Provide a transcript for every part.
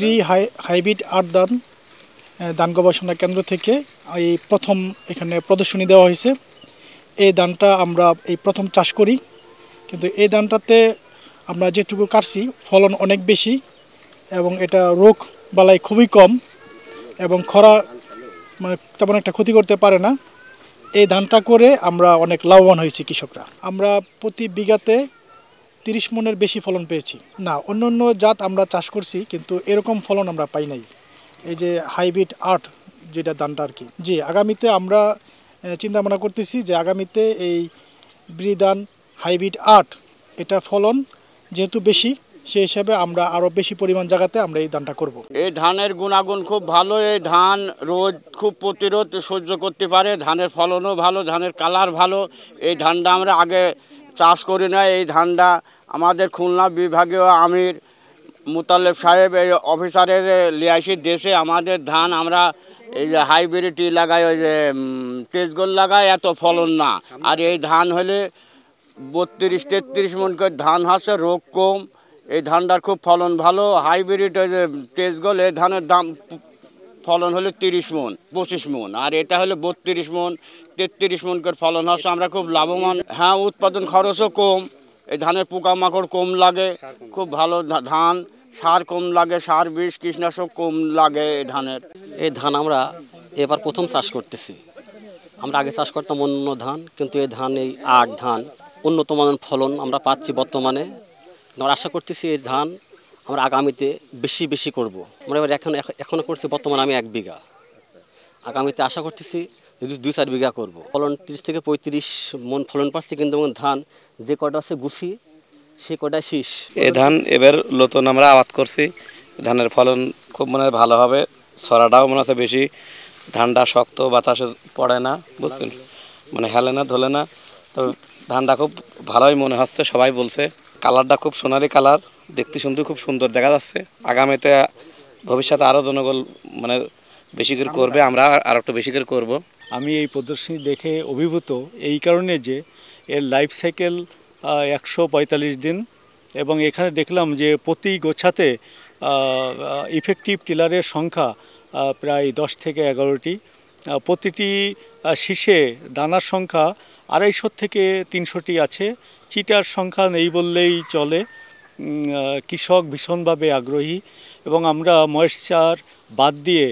ব্রি hybrid আট ধান গবেষণা কেন্দ্র থেকে এই প্রথম এখানে প্রদর্শনী দেওয়া হয়েছে। এই ধানটা আমরা এই প্রথম চাষ করি, কিন্তু এই ধানটাতে আমরা যেটুকু কাটছি ফলন অনেক বেশি এবং এটা রোগ বালাই খুবই কম এবং খরা মানে তেমন একটা ক্ষতি করতে পারে না। এই ধানটা করে আমরা অনেক লাভবান হয়েছি কৃষকরা। আমরা প্রতি বিঘাতে 30 মনের বেশি ফলন পেয়েছি। না, অন্য জাত আমরা চাষ করছি কিন্তু এরকম ফলন আমরা পাই নাই। এই যে হাইব্রিড আট যেটা ধানটা আর কি। জি, আগামীতে আমরা চিন্তা ভাবনা করতেছি যে আগামীতে এই ব্রি ধান হাইব্রিড আট এটা ফলন যেহেতু বেশি, সেই হিসাবে আমরা আরও বেশি পরিমাণ জায়গাতে আমরা এই ধানটা করব। এই ধানের গুণাগুণ খুব ভালো। এই ধান রোদ খুব প্রতিরোধ সহ্য করতে পারে, ধানের ফলনও ভালো, ধানের কালার ভালো। এই ধানটা আমরা আগে চাষ করি না। এই ধানটা আমাদের খুলনা বিভাগীয় আমির মুতাল্লেব সাহেব এই অফিসারের লিয়াইসির দেশে আমাদের ধান আমরা এই যে হাইব্রিডটি লাগাই, ওই যে তেজগোল লাগাই, এত ফলন না। আর এই ধান হলে 32-33 মন করে ধান হচ্ছে, রোগ কম। এই ধানটার খুব ফলন ভালো। হাইব্রিড ওই যে তেজগোল, এই ধানের দাম ফলন হলো 30 মন 25 মন, আর এটা হলো 32 মন 33 মন করে ফলন হচ্ছে। আমরা খুব লাভবান। হ্যাঁ, উৎপাদন খরচও কম, এই ধানের পোকামাকড় কম লাগে, খুব ভালো ধান। সার কম লাগে, সার বিষ কীটনাশক কম লাগে এই ধানের। এই ধান আমরা এবার প্রথম চাষ করতেছি। আমরা আগে চাষ করতাম অন্য ধান, কিন্তু এই ধান, এই আট ধান উন্নত মানের ফলন আমরা পাচ্ছি বর্তমানে। আমরা আশা করতেছি এই ধান আমরা আগামীতে বেশি করব। আমরা এবার এখনও করছি বর্তমানে আমি 1 বিঘা, আগামীতে আশা করতেছি 2-4 বিঘা করব। ফলন 30 থেকে 35 মন ফলন পাচ্ছি, কিন্তু ধান যে কটা আছে গুছি সে কটা শীষ। এই ধান এবার নতুন আমরা আবাদ করছি, ধানের ফলন খুব মনে হয় ভালো হবে। ছড়াটাও মনে হচ্ছে বেশি, ধানটা শক্ত, বাতাসে পড়ে না, বুঝছেন, মানে হেলে না ধলে না। তো ধানটা খুব ভালোই মনে হচ্ছে, সবাই বলছে। কালারটা খুব সোনালি কালার, দেখতে শুনতে খুব সুন্দর দেখা যাচ্ছে। আগামীতে ভবিষ্যতে আরও জনগণ মানে বেশি করে করবে, আমরা আর একটু বেশি করে করব। আমি এই প্রদর্শনী দেখে অভিভূত এই কারণে যে এর লাইফ সাইকেল 145 দিন, এবং এখানে দেখলাম যে প্রতি গোছাতে ইফেক্টিভ টিলারের সংখ্যা প্রায় 10 থেকে 11টি। প্রতিটি শীষে দানার সংখ্যা 250 থেকে 300টি আছে। চিটার সংখ্যা নেই বললেই চলে। কৃষক ভীষণভাবে আগ্রহী, এবং আমরা ময়েশ্চার বাদ দিয়ে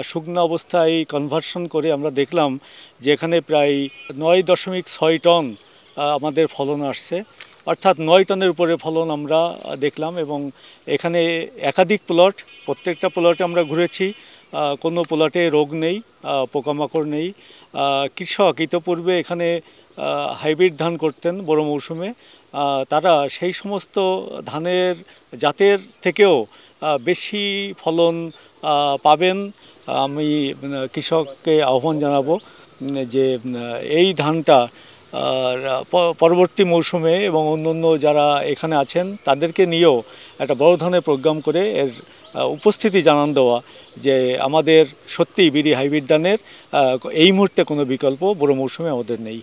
শুকনো অবস্থায় কনভার্সন করে আমরা দেখলাম যে এখানে প্রায় 9.6 টন আমাদের ফলন আসছে, অর্থাৎ 9 টনের উপরে ফলন আমরা দেখলাম। এবং এখানে একাধিক প্লট, প্রত্যেকটা প্লটে আমরা ঘুরেছি, কোনো প্লটে রোগ নেই, পোকামাকড় নেই। কৃষক ইতোপূর্বে এখানে হাইব্রিড ধান করতেন বড় মৌসুমে, তারা সেই সমস্ত ধানের জাতের থেকেও বেশি ফলন পাবেন। আমি কৃষককে আহ্বান জানাবো যে এই ধানটা পরবর্তী মৌসুমে এবং অন্য যারা এখানে আছেন তাদেরকে নিয়েও একটা বড় ধরনের প্রোগ্রাম করে এর উপস্থিতি জানান দেওয়া যে আমাদের সত্যিই বিডি হাইব্রিড ধানের এই মুহূর্তে কোনো বিকল্প বড় মৌসুমে আমাদের নেই।